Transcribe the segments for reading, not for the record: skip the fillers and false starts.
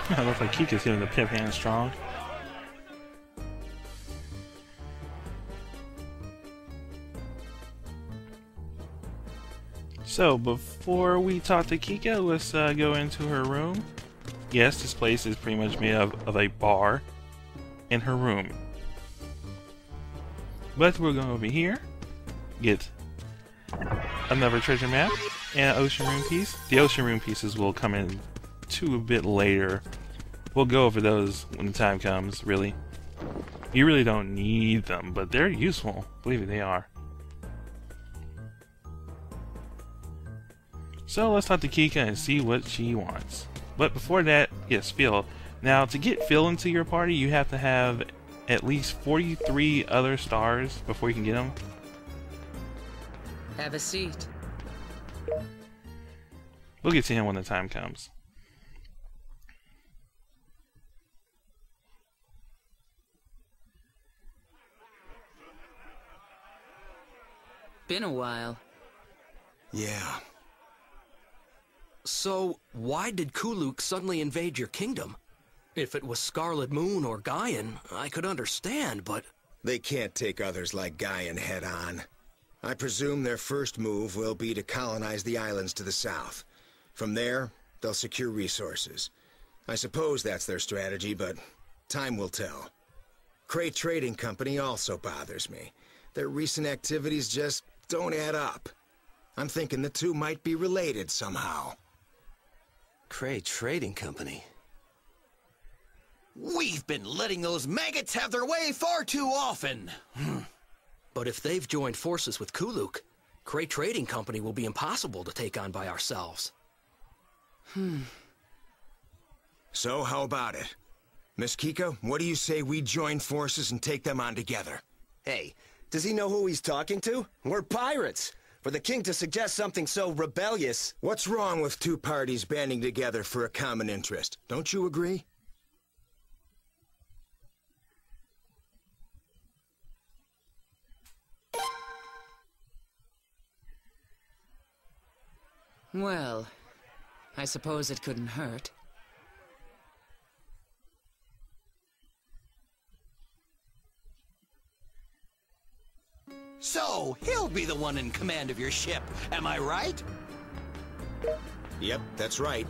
It looks like Kika's hitting the pip hand strong. So, before we talk to Kika, let's go into her room. Yes, this place is pretty much made of a bar in her room. But we're going over here, get another treasure map and an ocean room piece. The ocean room pieces will come in a bit later. We'll go over those when the time comes, really. You really don't need them, but they're useful. Believe me, they are. So let's talk to Kika and see what she wants. But before that, yes, Phil. Now, to get Phil into your party, you have to have at least 43 other stars before you can get him. Have a seat. We'll get to him when the time comes. Been a while. Yeah. So, why did Kuluk suddenly invade your kingdom? If it was Scarlet Moon or Gaian, I could understand, but... They can't take others like Gaian head on. I presume their first move will be to colonize the islands to the south. From there, they'll secure resources. I suppose that's their strategy, but time will tell. Cray Trading Company also bothers me. Their recent activities just don't add up. I'm thinking the two might be related somehow. Cray Trading Company? We've been letting those maggots have their way far too often. But if they've joined forces with Kuluk, Cray Trading Company will be impossible to take on by ourselves. So, how about it? Miss Kika, what do you say we join forces and take them on together? Hey, does he know who he's talking to? We're pirates. For the king to suggest something so rebellious... What's wrong with two parties banding together for a common interest? Don't you agree? Well, I suppose it couldn't hurt. So, he'll be the one in command of your ship, am I right? Yep, that's right.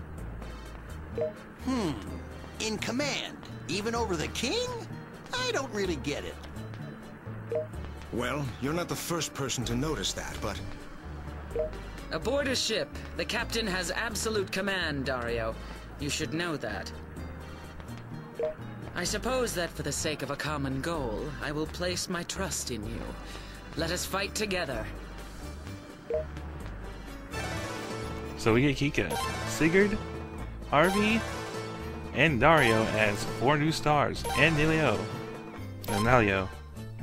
In command, even over the king? I don't really get it. Well, you're not the first person to notice that, but... Aboard a ship, the captain has absolute command, Dario. You should know that. I suppose that for the sake of a common goal, I will place my trust in you. Let us fight together. So we get Kika, Sigurd, Harvey, and Dario as 4 new stars, and Nalio.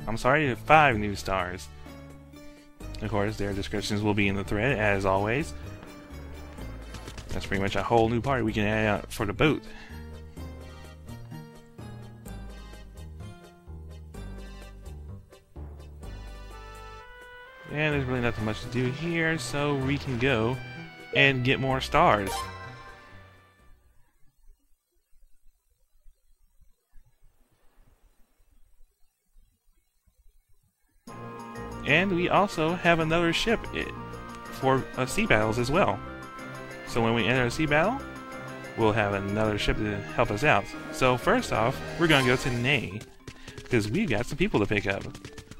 I'm sorry, 5 new stars. Of course, their descriptions will be in the thread, as always. That's pretty much a whole new party we can add out for the boat. And there's really nothing much to do here, so we can go and get more stars. And we also have another ship for sea battles as well. So when we enter a sea battle, we'll have another ship to help us out. So first off, we're going to go to Ney, because we've got some people to pick up.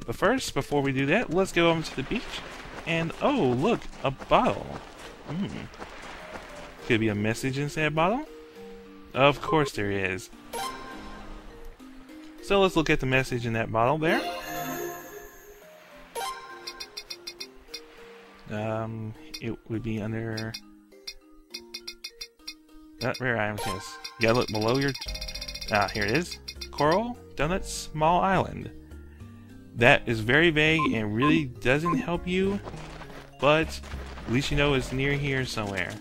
But first, before we do that, let's go over to the beach. And oh, look, a bottle. Could be a message in that bottle? Of course there is. So let's look at the message in that bottle there. It would be under rare items, yes. You gotta look below your... here it is. Coral Donut Small Island. That is very vague and really doesn't help you, but at least you know it's near here somewhere,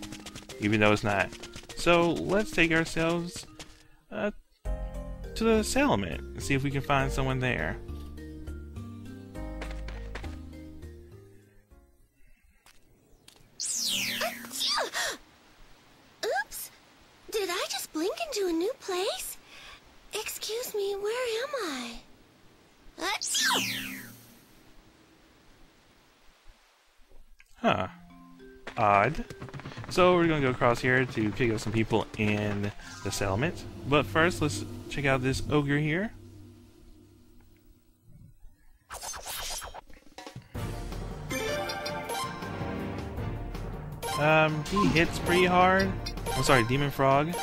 even though it's not. So let's take ourselves to the settlement and see if we can find someone there. Oops! Did I just blink into a new Huh. Odd. So we're gonna go across here to pick up some people in the settlement. But first, let's check out this ogre here. He hits pretty hard. I'm sorry, Demon Frog.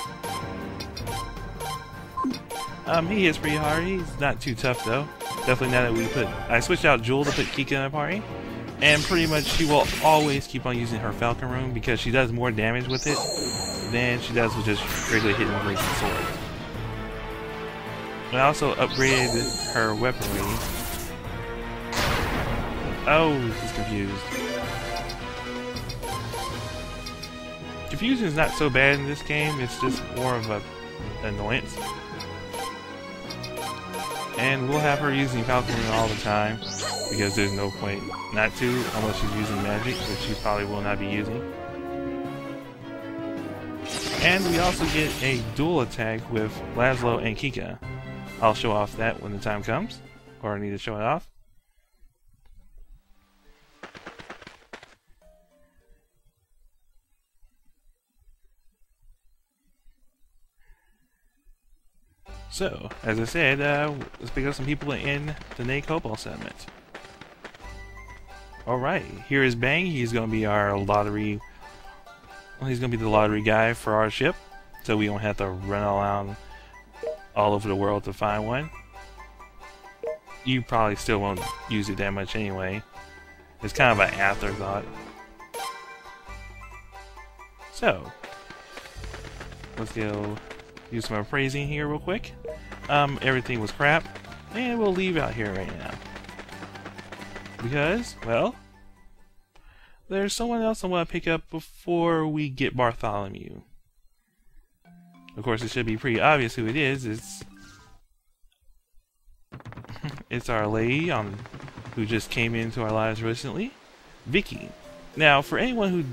He hits pretty hard. He's not too tough though. Definitely now that I switched out Jewel to put Kika in the party. And pretty much she will always keep on using her Falcon Rune because she does more damage with it than she does with just regularly hitting rings and swords. I also upgraded her weaponry. Oh, he's confused. Confusion is not so bad in this game, it's just more of an annoyance. And we'll have her using Falcon Rune all the time, because there's no point not to, unless she's using magic, which she probably will not be using. And we also get a dual attack with Laszlo and Kika. I'll show off that when the time comes, or I need to show it off. So, as I said, let's pick up some people in the Ney Cobalt settlement. Alright, here is Bang. He's going to be our lottery... Well, he's going to be the lottery guy for our ship, so we don't have to run around all over the world to find one. You probably still won't use it that much anyway. It's kind of an afterthought. So, let's go do some appraising here real quick. Everything was crap, and we'll leave out here right now. Because, well, there's someone else I want to pick up before we get Bartholomew. Of course, it should be pretty obvious who it is. It's our lady who just came into our lives recently, Vicky. Now, for anyone who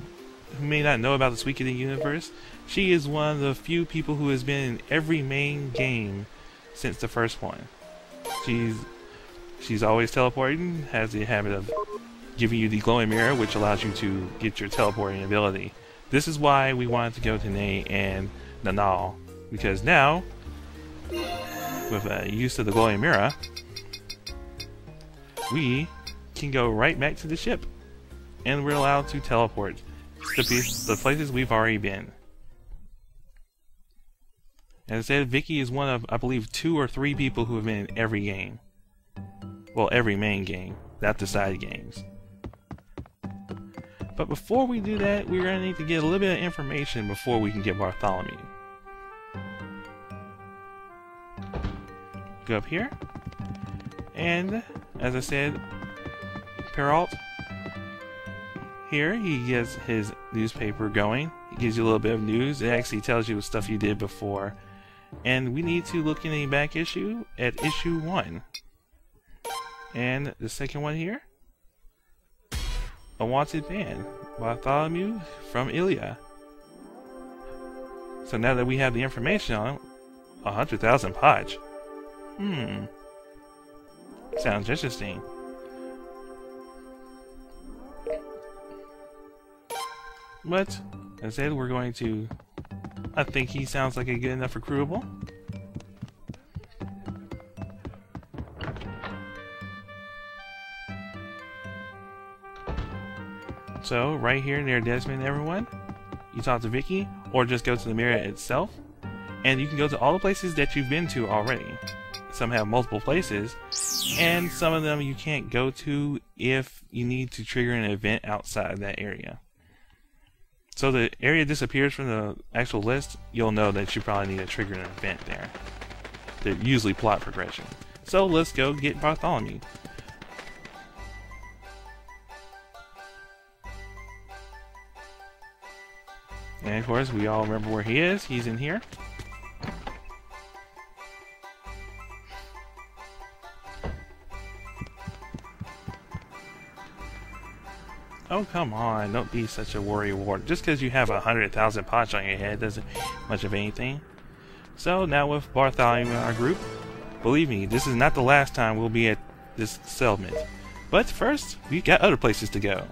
may not know about the Suikoden universe, she is one of the few people who has been in every main game since the first one. She's always teleporting, has the habit of giving you the glowing mirror, which allows you to get your teleporting ability. This is why we wanted to go to Ney and Nanal, because now, with use of the glowing mirror, we can go right back to the ship, and we're allowed to teleport to the places we've already been. As I said, Vicky is one of, I believe, 2 or 3 people who have been in every game. Well, every main game, not the side games. But before we do that, we're going to need to get a little bit of information before we can get Bartholomew. Go up here. And, as I said, Perrault. Here, he gets his newspaper going. He gives you a little bit of news. It actually tells you stuff you did before. And we need to look in the back issue at issue 1. And the second one here, A Wanted Man, Bartholomew from Ilia. So now that we have the information on it, 100,000 Podge. Sounds interesting. But, as I said, we're going to... I think he sounds like a good enough recruitable. So, right here near Desmond, everyone, you talk to Vicky, or just go to the mirror itself, and you can go to all the places that you've been to already. Some have multiple places, and some of them you can't go to if you need to trigger an event outside that area. So the area disappears from the actual list, you'll know that you probably need to trigger an event there. They're usually plot progression. So let's go get Bartholomew. And of course, we all remember where he is. He's in here. Oh, come on, don't be such a worry wart. Just because you have 100,000 pots on your head doesn't much of anything. So now with Bartholomew in our group, believe me, this is not the last time we'll be at this settlement. But first, we got other places to go.